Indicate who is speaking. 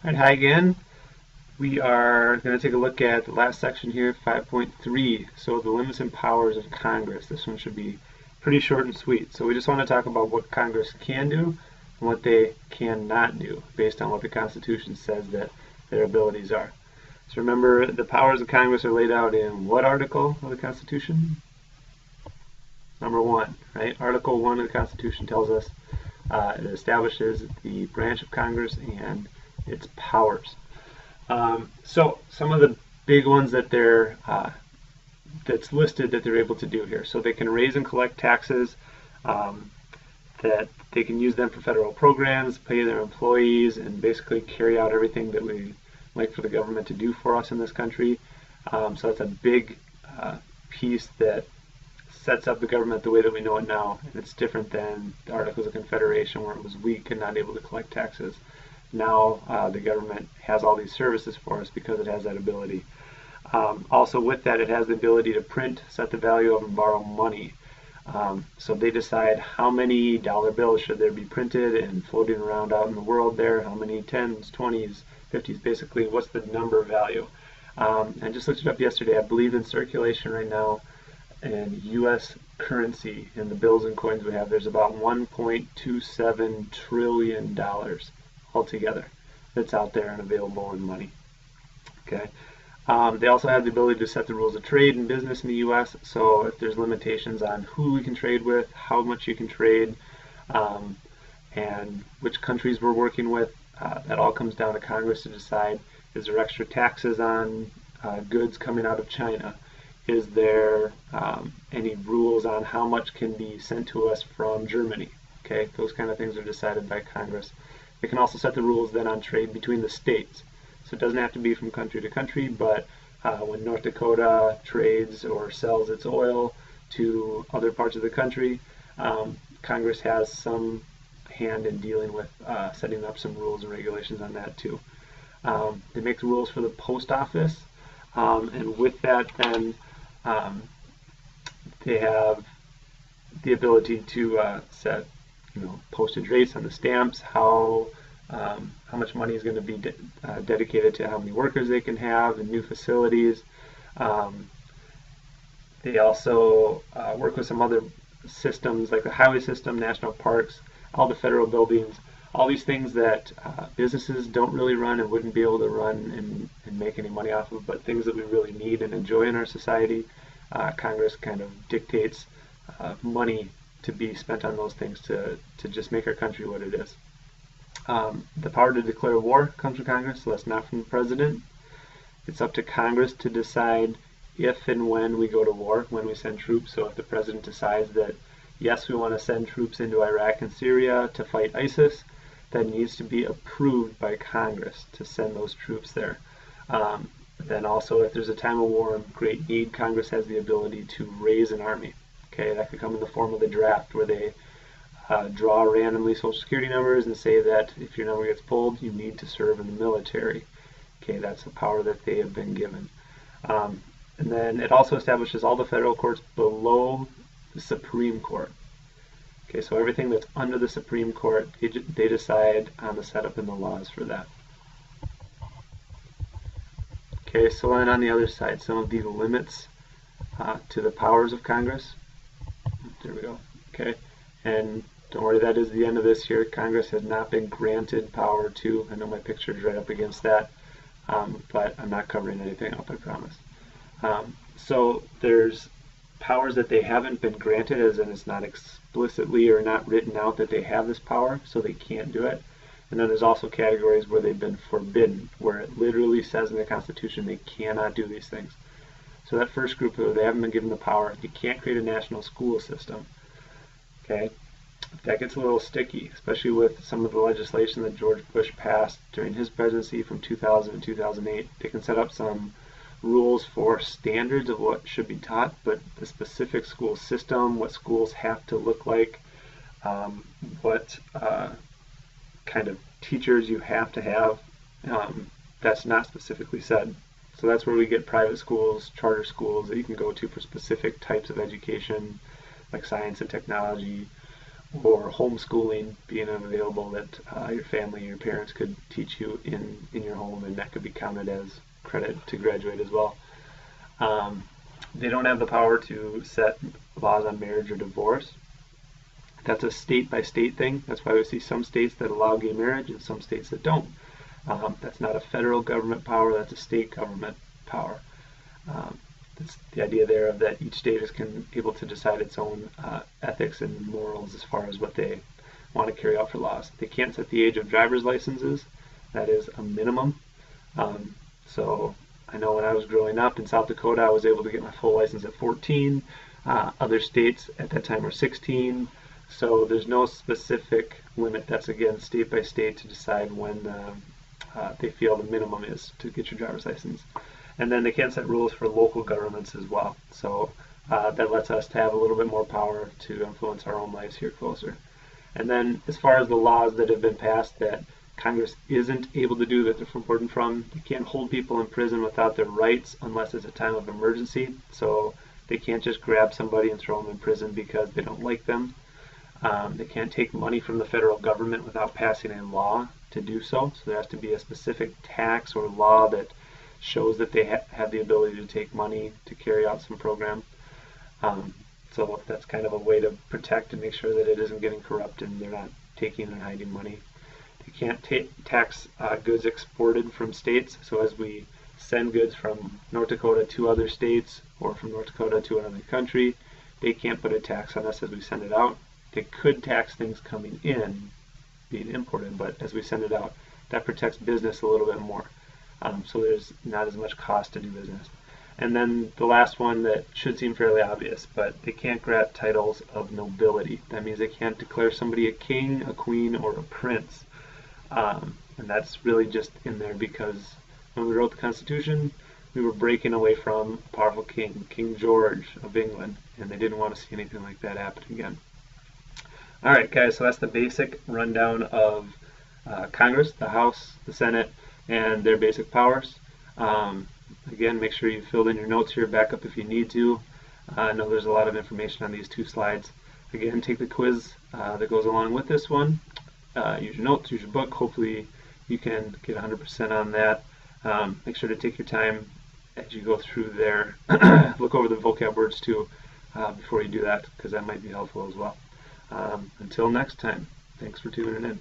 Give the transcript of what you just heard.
Speaker 1: All right, hi again. We are going to take a look at the last section here, 5.3. So the limits and powers of Congress. This one should be pretty short and sweet. So we just want to talk about what Congress can do and what they cannot do based on what the Constitution says that their abilities are. So remember, the powers of Congress are laid out in what article of the Constitution? Number 1, right? Article 1 of the Constitution tells us it establishes the branch of Congress and its powers. So some of the big ones that that's listed that they're able to do here. So they can raise and collect taxes, that they can use them for federal programs, pay their employees, and basically carry out everything that we like for the government to do for us in this country. So that's a big piece that sets up the government the way that we know it now. And it's different than the Articles of Confederation, where it was weak and not able to collect taxes. Now the government has all these services for us because it has that ability. Also with that, it has the ability to print, set the value of, and borrow money. So they decide how many dollar bills should there be printed and floating around out in the world there, how many 10s, 20s, 50s, basically what's the number value. I just looked it up yesterday. I believe in circulation right now in U.S. currency in the bills and coins we have, there's about $1.27 trillion altogether that's out there and available in money. Okay. They also have the ability to set the rules of trade and business in the U.S. So if there's limitations on who we can trade with, how much you can trade, and which countries we're working with, that all comes down to Congress to decide. Is there extra taxes on goods coming out of China? Is there any rules on how much can be sent to us from Germany? Okay, those kind of things are decided by Congress. They can also set the rules then on trade between the states. So it doesn't have to be from country to country, but when North Dakota trades or sells its oil to other parts of the country, Congress has some hand in dealing with setting up some rules and regulations on that too. They make the rules for the post office, and with that then they have the ability to set postage rates on the stamps, how much money is going to be dedicated to how many workers they can have in new facilities. They also work with some other systems like the highway system, national parks, all the federal buildings, all these things that businesses don't really run and wouldn't be able to run and make any money off of, but things that we really need and enjoy in our society. Congress kind of dictates money to be spent on those things to just make our country what it is. The power to declare war comes from Congress, so that's not from the President. It's up to Congress to decide if and when we go to war, when we send troops. So if the President decides that, yes, we want to send troops into Iraq and Syria to fight ISIS, that needs to be approved by Congress to send those troops there. Then also, if there's a time of war and great need, Congress has the ability to raise an army. Okay, that could come in the form of the draft, where they draw randomly social security numbers and say that if your number gets pulled, you need to serve in the military. Okay, that's a power that they have been given. And then it also establishes all the federal courts below the Supreme Court. Okay, so everything that's under the Supreme Court, they decide on the setup and the laws for that. Okay, so then on the other side, some of the limits to the powers of Congress. There we go. Okay, and don't worry, that is the end of this here. Congress has not been granted power to, I know my picture is right up against that, but I'm not covering anything up, I promise. So there's powers that they haven't been granted, as in it's not explicitly or not written out that they have this power, so they can't do it. And then there's also categories where they've been forbidden, where it literally says in the Constitution they cannot do these things. So that first group, they haven't been given the power. You can't create a national school system. Okay, that gets a little sticky, especially with some of the legislation that George Bush passed during his presidency from 2000 and 2008. They can set up some rules for standards of what should be taught, but the specific school system, what schools have to look like, what kind of teachers you have to have, that's not specifically said. So that's where we get private schools, charter schools that you can go to for specific types of education, like science and technology, or homeschooling being available that your family, your parents could teach you in your home, and that could be counted as credit to graduate as well. They don't have the power to set laws on marriage or divorce. That's a state by state thing. That's why we see some states that allow gay marriage and some states that don't. That's not a federal government power, that's a state government power. That's the idea there of that each state is able to decide its own ethics and morals as far as what they want to carry out for laws. They can't set the age of driver's licenses. That is a minimum. So I know when I was growing up in South Dakota, I was able to get my full license at 14. Other states at that time were 16. So there's no specific limit. That's, again, state by state to decide when they feel the minimum is to get your driver's license. And then they can't set rules for local governments as well. So that lets us to have a little bit more power to influence our own lives here closer. And then as far as the laws that have been passed that Congress isn't able to do, that they're forbidden from, they can't hold people in prison without their rights unless it's a time of emergency. So they can't just grab somebody and throw them in prison because they don't like them. They can't take money from the federal government without passing a law to do so. So there has to be a specific tax or law that shows that they have the ability to take money to carry out some program. So that's kind of a way to protect and make sure that it isn't getting corrupted and they're not taking and hiding money. They can't tax goods exported from states. So as we send goods from North Dakota to other states or from North Dakota to another country, they can't put a tax on us as we send it out. They could tax things coming in, being imported, but as we send it out, that protects business a little bit more. So there's not as much cost to do business. And then the last one that should seem fairly obvious, but they can't grant titles of nobility. That means they can't declare somebody a king, a queen, or a prince. And that's really just in there because when we wrote the Constitution, we were breaking away from a powerful king, King George of England, and they didn't want to see anything like that happen again. All right, guys, so that's the basic rundown of Congress, the House, the Senate, and their basic powers. Again, make sure you filled in your notes here, back up if you need to. I know there's a lot of information on these two slides. Again, take the quiz that goes along with this one. Use your notes, use your book. Hopefully you can get 100% on that. Make sure to take your time as you go through there. Look over the vocab words too before you do that, because that might be helpful as well. Until next time, thanks for tuning in.